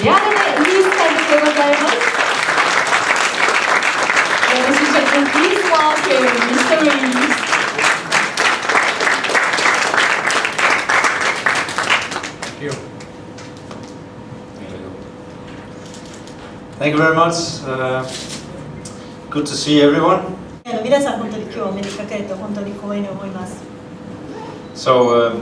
ビアルネ・リース監督でございます。Ladies and gentlemen, please welcome Mr. Riis. Thank you. Thank you very much. Good to see everyone. 皆さん本当に今日お目にかかれて本当に光栄に思います。So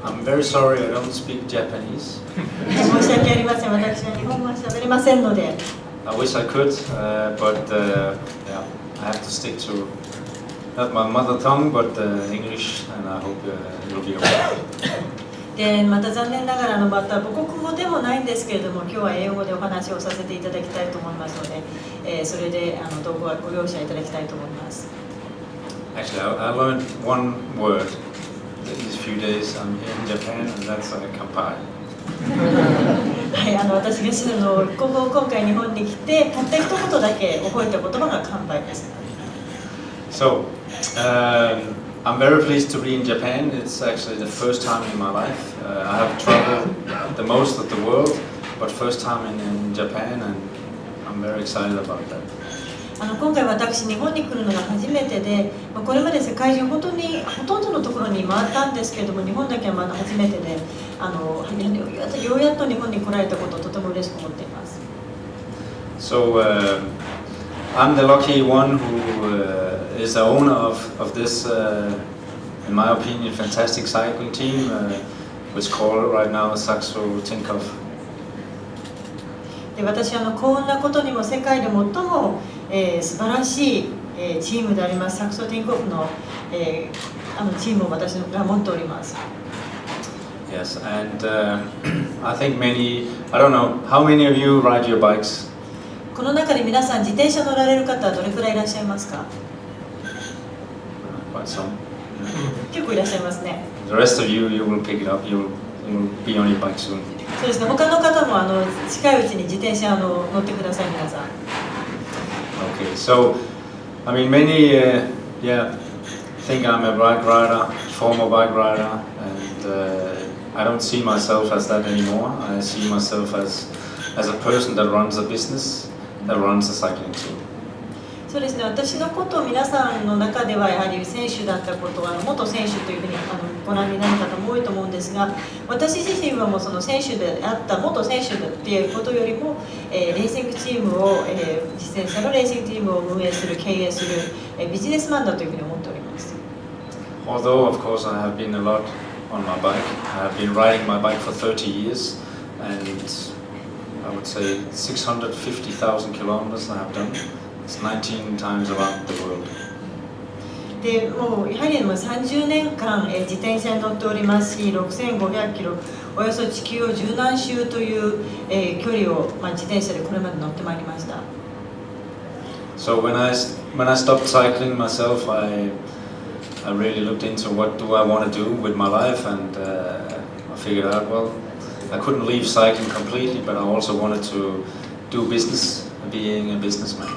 I'm very sorry I don't speak Japanese. 申し訳ありません。私は日本語は喋れませんので。I wish I could, but yeah, I have to stick to not my mother tongue, but English, and I hope you'll be okay. でまた残念ながらまた母国語でもないんですけれども、今日は英語でお話をさせていただきたいと思いますので、それでどうかご容赦いただきたいと思います。Actually, I learned one word these few days. I'm here in Japan, and that's kanpai. はい、私が今回日本に来てたった一言だけ覚えた言葉が乾杯です。So, I'm very pleased to be in Japan. It's actually the first time in my life. I have traveled the most of the world, but first time in Japan, and I'm very excited about that. 今回私日本に来るのが初めてで、これまで世界中本当にほとんどのところに回ったんですけれども、日本だけはまだ初めてで、ようやっと日本に来られたことをとても嬉しく思っています。So I'm the lucky one who is the owner of this, in my opinion, fantastic cycling team, which called right now saxo tinkoff. で私は幸運なことにも世界で最も素晴らしいチームでありますサクソティンコフのチームを私が持っております。Yes, and I think I don't know, how many of you ride your bikes? この中で皆さん自転車乗られる方はどれくらいいらっしゃいますか？ Quite some. 結構いらっしゃいますね。The rest of you will pick it up. You'll be on your bike soon. そうですね。他の方も近いうちに自転車乗ってください皆さん。Okay, so I mean many yeah think I'm a bike rider, former bike rider, and I don't see myself as that anymore. I see myself as a person that runs a business, that runs a cycling team. そうですね。私のことを皆さんの中ではやはり選手だったことは元選手というふうにご覧になる方も多いと思うんですが、私自身はもうその選手であった元選手っていうことよりも、レーシングチームを、自転車のレーシングチームを運営する経営する、ビジネスマンだというふうに思っております。Although of course I have been a lot on my bike, I have been riding my bike for 30 years, and I would say 650,000 kilometers I have done. It's 19 times around the world. でもうやはり30年間、自転車に乗っておりますし、6500キロ、およそ地球を10何周という、距離を、自転車でこれまで乗ってまいりました。So when I stopped cycling myself, I really looked into what do I want to do with my life, and I figured out, well, I couldn't leave cycling completely, but I also wanted to do business, being a businessman.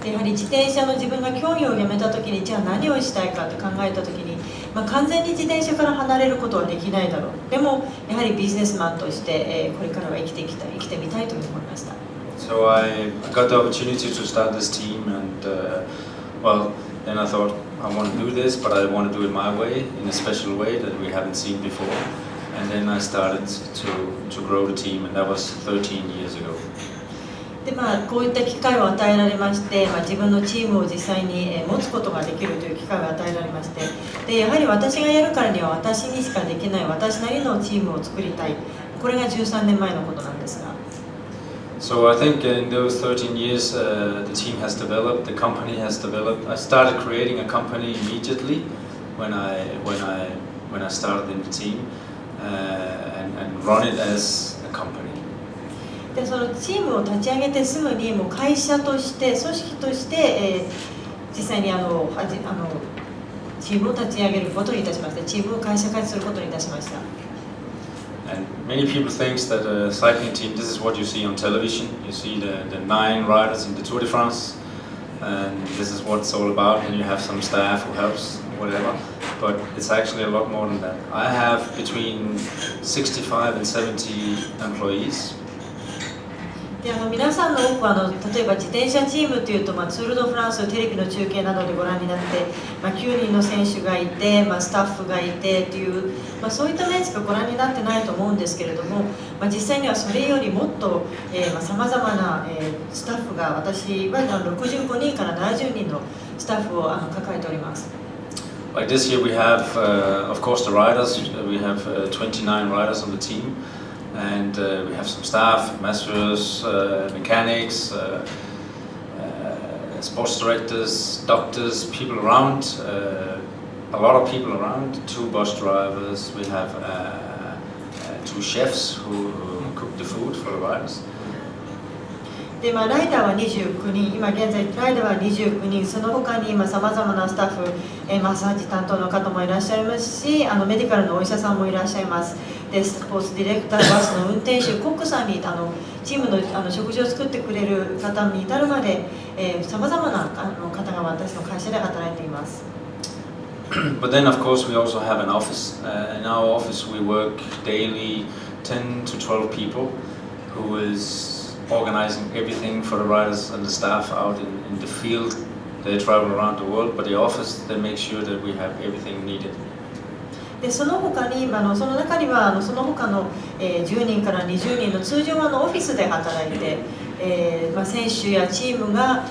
やはり自転車の自分が競技をやめた時にじゃあ何をしたいかって考えた時に、完全に自転車から離れることはできないだろう。でもやはりビジネスマンとして、これからは生きてみたいというふうに思いました。So I got the opportunity to start this team, and well, then I thought I want to do this, but I want to do it my way, in a special way that we haven't seen before. And then I started to grow the team, and that was 13 years ago. でこういった機会を与えられまして、自分のチームを実際に持つことができるという機会を与えられまして、でやはり私がやるからには私にしかできない私なりのチームを作りたい。これが13年前のことなんですが。So I think in those 13 years, the team has developed, the company has developed. I started creating a company immediately when I started in the team, and run it as a company. でそのチームを立ち上げてすぐにもう会社として組織として、実際にチームを立ち上げることにいたしました。チームを会社化することにいたしました。And many people think that a cycling team, this is what you see on television. You see the 9 riders in the Tour de France, and this is what it's all about. And you have some staff who helps, whatever. But it's actually a lot more than that. I have between 65 and 70 employees. で皆さんの多くは例えば自転車チームというと、ツール・ド・フランステレビの中継などでご覧になって、9人の選手がいて、スタッフがいてという、そういった面しかご覧になってないと思うんですけれども、実際にはそれよりもっとさまざまなスタッフが、私は65人から70人のスタッフを抱えております。Like this year we have, of course, the riders. We have 29 riders on the team. And we have some staff, masseurs, mechanics, sports directors, doctors, people around, a lot of people around, 2 bus drivers, we have 2 chefs who cook the food for the riders. でライダーは29人、今現在ライダーは29人、その他にさまざまなスタッフ、マッサージ担当の方もいらっしゃいますし、メディカルのお医者さんもいらっしゃいます。でスポーツディレクター、バスの運転手、コックさんにチームの食事を作ってくれる方に至るまで、さまざまな方が私の会社で働いています。But then, of course, we also have an office. In our office, we work daily 10 to 12 people who is organizing everything for the riders and the staff out in the field. They travel around the world, but the office, they make sure that we have everything needed. でその他にその中にはその他の10人から20人の通常はオフィスで働いて、選手やチームが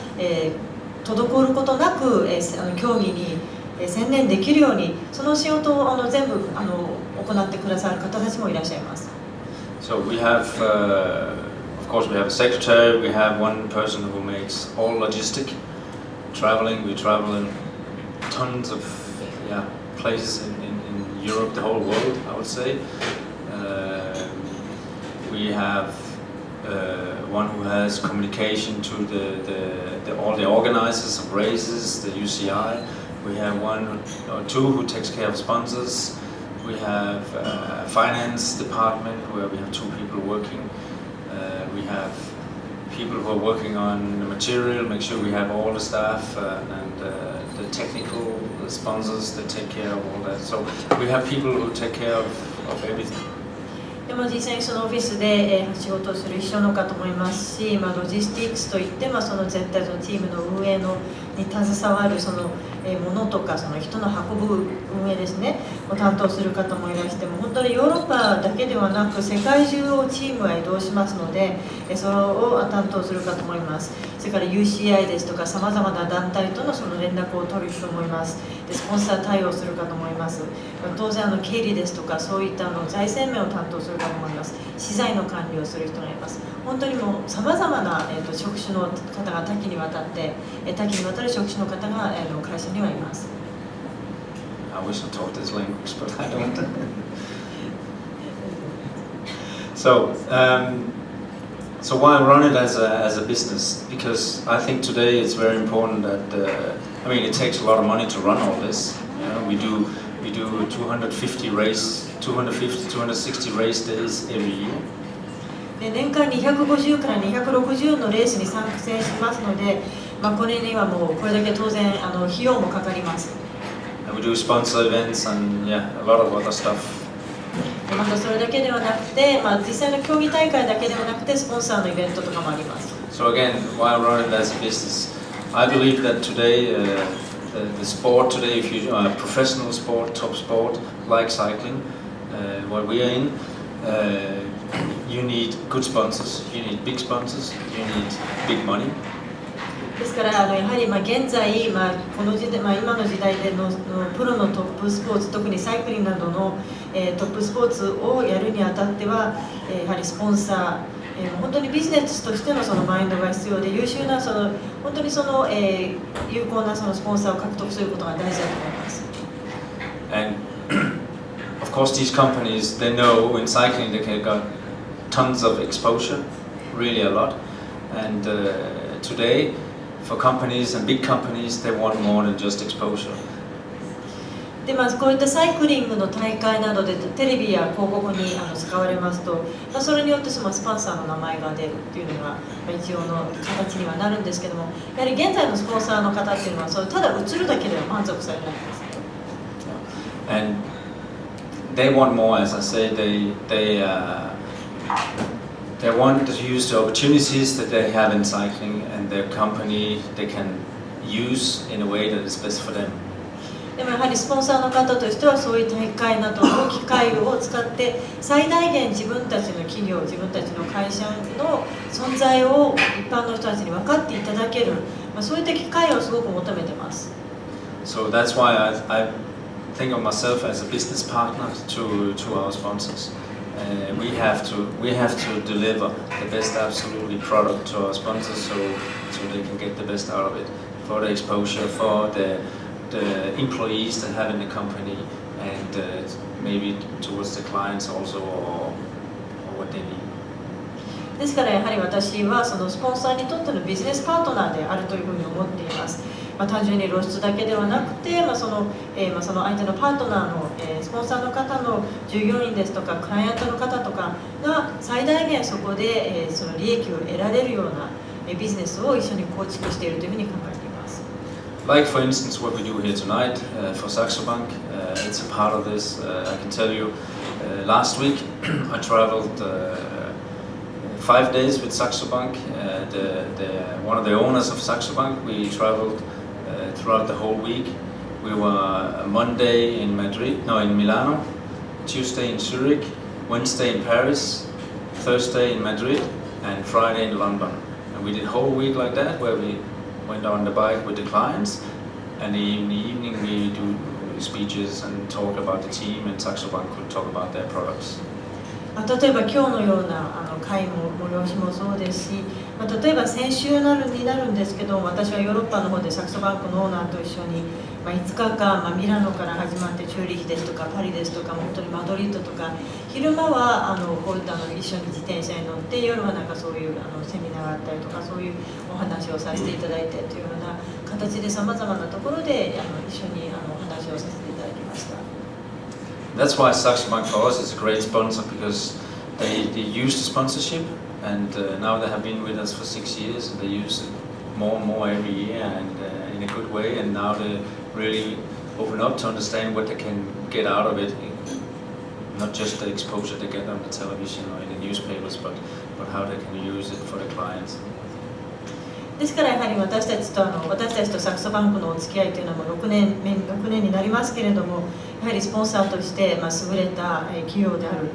滞ることなく競技に専念できるようにその仕事を全部行ってくださる方たちもいらっしゃいます。So we have, of course, we have a secretary. We have one person who makes all logistic traveling. We travel in tons of places in Europe, the whole world, I would say. We have one who has communication to all the organizers of races, the UCI. We have 1 or 2 who takes care of sponsors. We have a finance department where we have 2 people working. We have people who are working on the material, make sure we have all the staff and the technical sponsors that take care of all that. So we have people who take care of everything. でも実際にそのオフィスで仕事をする人の方もいますし、ロジスティックスといってその絶対そのチームの運営に携わるそのものとかその人の運ぶ運営ですねを担当する方もいらしても本当にヨーロッパだけではなく世界中をチームは移動しますのでそれを担当する方もいます。それから UCI ですとかさまざまな団体とのその連絡を取る人もいます。でスポンサー対応する方もいます。当然経理ですとかそういった財政面を担当する方もいます。資材の管理をする人がいます。本当にもうさまざまな職種の方が多岐にわたる職種の方が会社にはいます。I wish I taught this language, but I don't. So why run it as a business? Because I think today it's very important that it takes a lot of money to run all this. We do 260 race days every year. で年間250から260のレースに参戦しますので、これにはもうこれだけ当然費用もかかります。We do sponsor events and a lot of other stuff. またそれだけではなくて、実際の競技大会だけではなくてスポンサーのイベントとかもあります。So again, why run it as a business? I believe that today, the sport today, if you are a professional sport, top sport like cycling, what we are in, you need good sponsors, you need big sponsors, you need big money. ですからやはり現在、この時代今の時代でのプロのトップスポーツ、特にサイクリングなどのトップスポーツをやるにあたってはやはりスポンサー、本当にビジネスとしてのそのマインドが必要で優秀な本当に有効なスポンサーを獲得することが大事だと思います。And of course, these companies they know in cycling they can get tons of exposure, really a lot, and today. For companies and big companies, they want more than just exposure. でこういったサイクリングの大会などでテレビや広告に使われますと、それによってスポンサーの名前が出るっていうのが一応の形にはなるんですけども、やはり現在のスポンサーの方っていうのはただ映るだけでは満足されないんです。And they want more, as I say. They want to use the opportunities that they have in cycling and their company they can use in a way that is best for them. でもやはりスポンサーの方としてはそういう大会などの機会を使って最大限自分たちの企業、自分たちの会社の存在を一般の人たちに分かっていただける、そういった機会をすごく求めてます。So that's why I think of myself as a business partner to our sponsors. We have to deliver the best absolutely product to our sponsors so they can get the best out of it for the exposure, for the employees that have in the company, and maybe towards the clients also or what they need. ですからやはり私はそのスポンサーにとってのビジネスパートナーであるというふうに思っています。単純に露出だけではなくて、その相手のパートナーの、スポンサーの方の従業員ですとかクライアントの方とかが最大限そこで、その利益を得られるような、ビジネスを一緒に構築しているというふうに考えています。Like for instance what we do here tonight for saxo bank, it's a part of this. I can tell you, last week I traveled 5 days with saxo bank. One of the owners of saxo bank, we traveled throughout the whole week. We were Monday in Milano, Tuesday in Zurich, Wednesday in Paris, Thursday in Madrid, and Friday in London. And we did a whole week like that, where we went on the bike with the clients, and in the evening we do speeches and talk about the team, and saxo bank could talk about their products. 例えば今日のような会も催しもそうですし、例えば先週になるんですけど、私はヨーロッパの方でサクソバンクのオーナーと一緒に、5日間、ミラノから始まってチューリヒですとかパリですとか本当にマドリードとか、昼間はこういった一緒に自転車に乗って、夜はなんかそういうセミナーがあったりとか、そういうお話をさせていただいてというような形でさまざまなところで一緒にお話をさせていただきました。That's why saxo bank for us is a great sponsor, because they use the sponsorship, and now they have been with us for 6 years, and they use it more and more every year, and in a good way, and now they really open up to understand what they can get out of it, not just the exposure they get on the television or in the newspapers, but how they can use it for the clients. ですからやはり私たちとサクソバンクのお付き合いというのも6年になりますけれども、やはりスポンサーとして優れた企業である、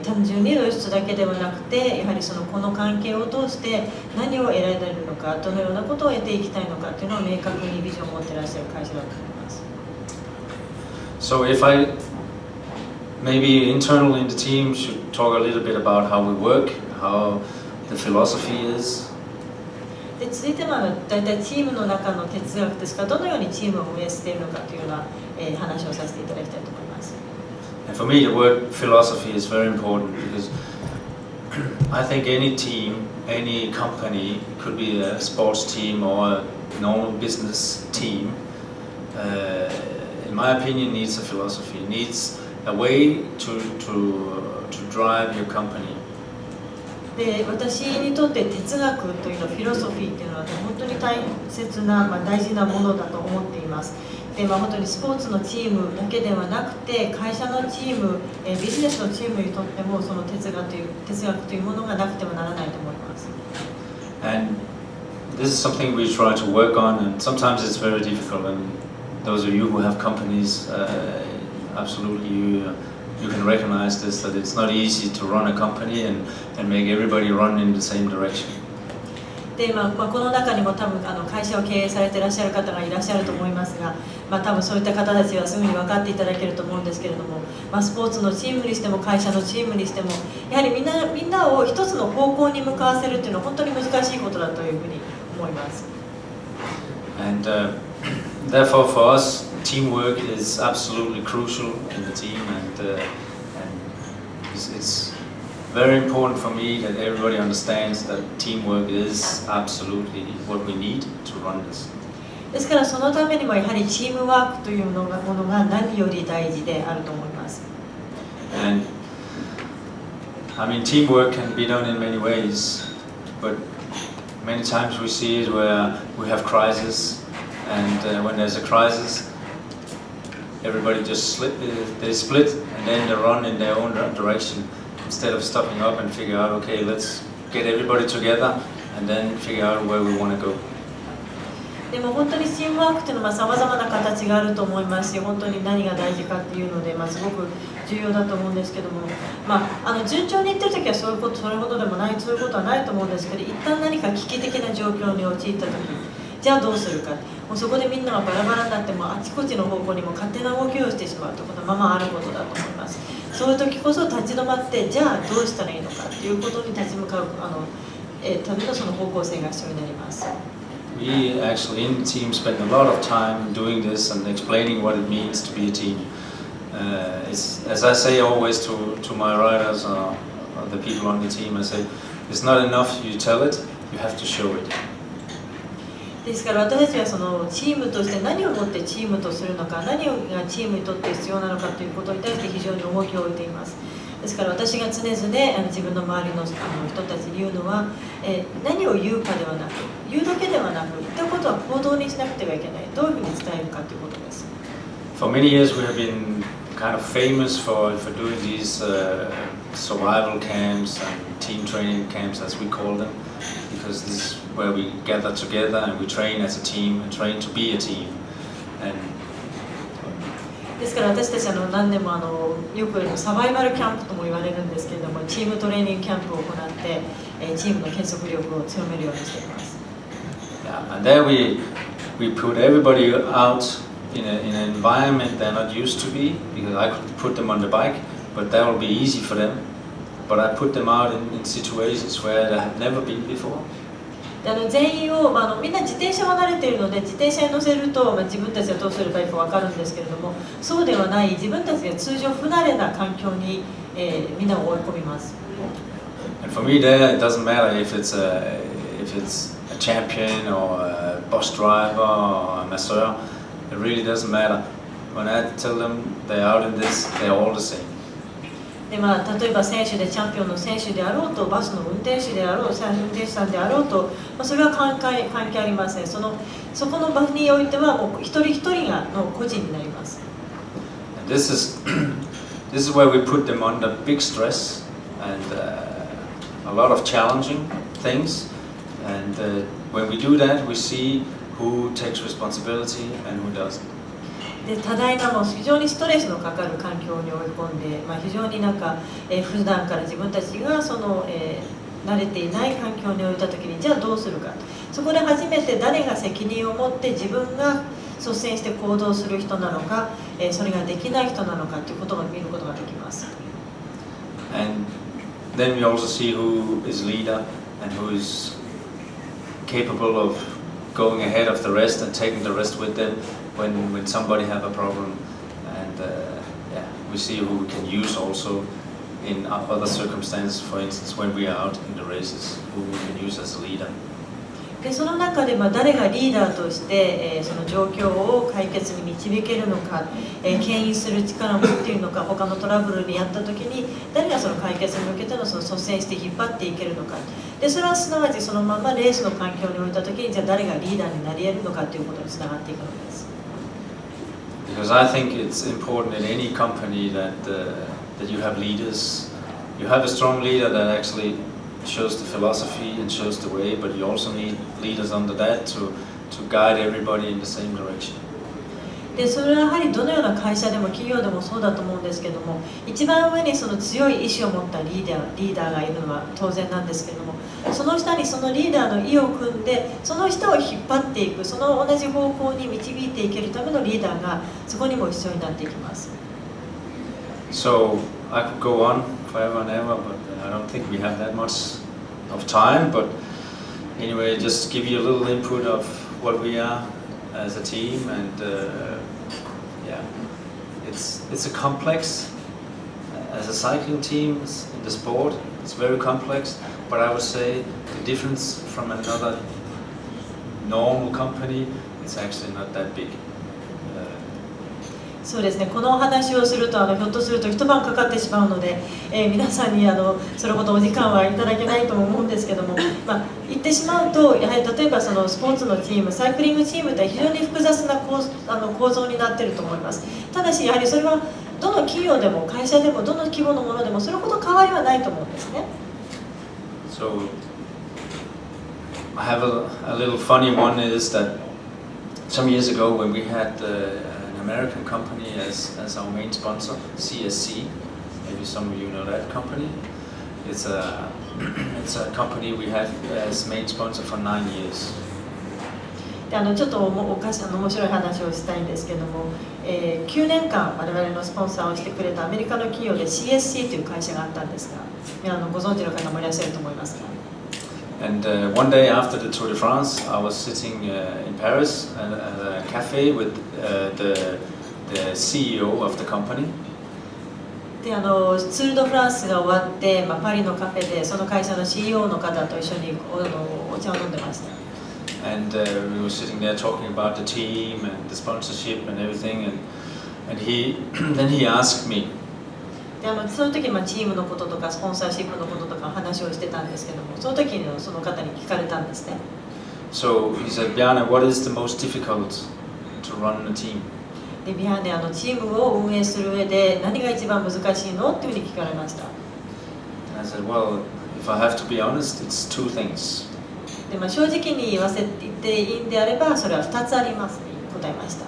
単純に露出だけではなくて、やはりこの関係を通して何を得られるのか、どのようなことを得ていきたいのかというのを明確にビジョンを持っていらっしゃる会社だと思います。So if I maybe internally in the team should talk a little bit about how we work, how the philosophy is. で続いては大体チームの中の哲学ですが、どのようにチームを運営しているのかというような、話をさせていただきたいと思います。And for me, the word philosophy is very important, because I think any team, any company, it could be a sports team or a normal business team, in my opinion, needs a philosophy, needs a way to drive your company. で私にとって哲学というのフィロソフィーというのは本当に大切な、大事なものだと思っています。で本当にスポーツのチームだけではなくて、会社のチーム、ビジネスのチームにとってもその哲学というものがなくてはならないと思います。And this is something we try to work on, and sometimes it's very difficult. And those of you who have companies, absolutely you can recognize this, that it's not easy to run a company and make everybody run in the same direction. でこの中にも多分会社を経営されていらっしゃる方がいらっしゃると思いますが、多分そういった方たちはすぐに分かっていただけると思うんですけれども、スポーツのチームにしても会社のチームにしても、やはりみんなを一つの方向に向かわせるというのは本当に難しいことだというふうに思います。And therefore for us, teamwork is absolutely crucial in the team, and it's very important for me that everybody understands that teamwork is absolutely what we need to run this. ですからそのためにもやはりチームワークというものが何より大事であると思います。And I mean, teamwork can be done in many ways, but many times we see it where we have crisis, and when there's a crisis, everybody just split, and and then they run in their own direction instead of stopping up and figure out, okay, let's get everybody together and then figure out where we want to go. でも本当にチームワークっていうのはさまざまな形があると思いますし、本当に何が大事かっていうので、すごく重要だと思うんですけども、順調にいってる時はそれほどでもない、そういうことはないと思うんですけど、一旦何か危機的な状況に陥った時、じゃあどうするか、もうそこでみんながバラバラになってもあちこちの方向にも勝手な動きをしてしまうということはあることだと思います。そういう時こそ立ち止まって、じゃあどうしたらいいのかっていうことに立ち向かうためのその方向性が必要になります。We actually in the team spend a lot of time doing this and explaining what it means to be a team. It's, as I say always to my riders or the people on the team, I say, it's not enough you tell it, you have to show it. ですから私たちはそのチームとして何をもってチームとするのか、何がチームにとって必要なのかということに対して非常に重きを置いています。ですから私が常々自分の周りの人たちに言うのは、何を言うかではなく、言うだけではなく、言ったことは行動にしなくてはいけない、どういうふうに伝えるかということです。For many years we have been kind of famous for doing these survival camps and team training camps as we call them, because this is where we gather together and we train as a team and train to be a team. And ですから私たち何でもよくサバイバルキャンプとも言われるんですけれども、チームトレーニングキャンプを行って、チームの結束力を強めるようにしています。Yeah, and there we put everybody out in an environment they're not used to be, because I could put them on the bike, but that will be easy for them. But I put them out in situations where they have never been before. 全員を、みんな自転車は慣れているので自転車に乗せると、自分たちはどうすればいいか分かるんですけれども、そうではない自分たちが通常不慣れな環境に、みんなを追い込みます。And for me there, it doesn't matter if it's a champion or a bus driver or a masseur. It really doesn't matter. When I tell them they're out in this, they're all the same. で例えば選手でチャンピオンの選手であろうと、バスの運転手であろう、運転手さんであろうと、それは関係ありません。そこの場においてはもう一人一人がの個人になります。This is where we put them under big stress and a lot of challenging things. And when we do that, we see who takes responsibility and who doesn't. で多大なもう非常にストレスのかかる環境に追い込んで、非常に普段から自分たちが慣れていない環境に置いたときに、じゃあどうするか、そこで初めて誰が責任を持って自分が率先して行動する人なのか、それができない人なのかということを見ることができます。And then we also see who is leader and who is capable of going ahead of the rest and taking the rest with them when somebody have a problem, and we see who we can use also in other circumstances. For instance, when we are out in the races, who we can use as a leader. でその中で誰がリーダーとして、その状況を解決に導けるのか、牽引する力を持っているのか、他のトラブルにやった時に誰がその解決に向けての率先して引っ張っていけるのか、でそれはすなわちそのままレースの環境に置いた時にじゃあ誰がリーダーになり得るのかということにつながっていくのです。Because I think it's important in any company that you have leaders. You have a strong leader that actually shows the philosophy and shows the way, but you also need leaders under that to guide everybody in the same direction. でそれはやはりどのような会社でも企業でもそうだと思うんですけども、一番上にその強い意志を持ったリーダーがいるのは当然なんですけども、その下にそのリーダーの意を組んでその人を引っ張っていく、その同じ方向に導いていけるためのリーダーがそこにも必要になっていきます。So I could go on forever and ever, but I don't think we have that much of time. But anyway, just give you a little input of what we are as a team, and it's a complex. As a cycling team in the sport, it's very complex. But I would say the difference from another normal company, it's actually not that big. そうですね、このお話をするとひょっとすると一晩かかってしまうので、皆さんにそれほどお時間はいただけないと思うんですけども、言ってしまうとやはり例えばそのスポーツのチーム、サイクリングチームって非常に複雑な構造になっていると思います。ただしやはりそれはどの企業でも会社でもどの規模のものでもそれほど変わりはないと思うんですね。So I have a little funny one is that some years ago when we had an American company as our main sponsor, CSC, maybe some of you know that company. It's a company we had as main sponsor for 9 years. でちょっと面白い話をしたいんですけども、9年間我々のスポンサーをしてくれたアメリカの企業で CSC という会社があったんですが、ご存知の方もいらっしゃると思いますが。And one day after the Tour de France, I was sitting in Paris at a cafe with the CEO of the company. でツール・ド・フランスが終わって、パリのカフェでその会社の CEO の方と一緒にお茶を飲んでました。And we were sitting there talking about the team and the sponsorship and everything, and then he asked me. でその時チームのこととかスポンサーシップのこととか話をしてたんですけども、その時にその方に聞かれたんですね。So he said, Bijarne, what is the most difficult to run a team? でビハーネチームを運営する上で何が一番難しいのっていうふうに聞かれました。And I said, well, if I have to be honest, it's two things. で正直に言っていいんであればそれは2つありますと答えました。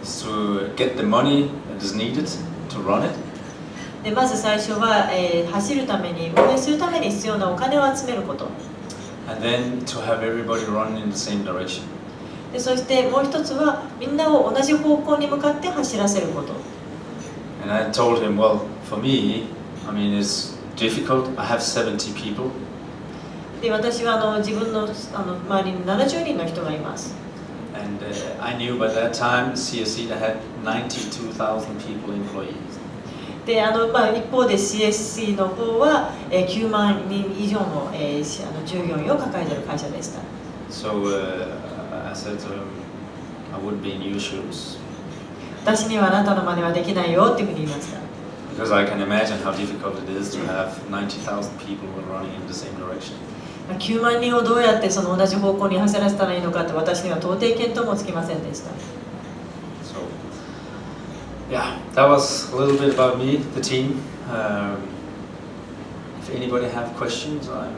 It's to get the money that is needed to run it. でまず最初は、走るために運営するために必要なお金を集めること。And then to have everybody run in the same direction. でそしてもう一つはみんなを同じ方向に向かって走らせること。And I told him, well, for me, I mean, it's difficult. I have 70 people. で私は自分の周りに70人の人がいます。And I knew by that time CSC had 92,000 people employees. で一方で CSC の方は9万人以上の従業員を抱えている会社でした。So I said to him, I wouldn't be in your shoes. 私にはあなたの真似はできないよっていうふうに言いました。Because I can imagine how difficult it is to have 90,000 people running in the same direction. 9万人をどうやってその同じ方向に走らせたらいいのかって私には到底見当もつきませんでした。So, yeah, that was a little bit about me, the team. If anybody have questions, I'm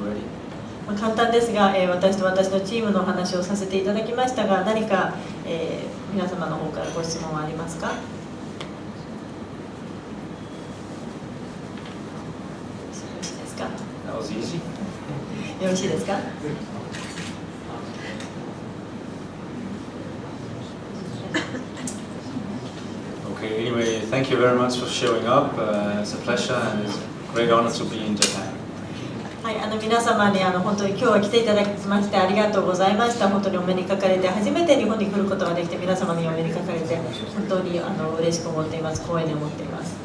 ready. 簡単ですが、私と私のチームの話をさせていただきましたが、何か、皆様の方からご質問はありますか？よろしいですか？ That was easy. よろしいですか？ Okay, anyway, thank you very much for showing up. It's a pleasure and it's a great honor to be in Japan. はい、皆様に本当に今日は来ていただきましてありがとうございました。本当にお目にかかれて初めて日本に来ることができて皆様にお目にかかれて本当に嬉しく思っています。光栄に思っています。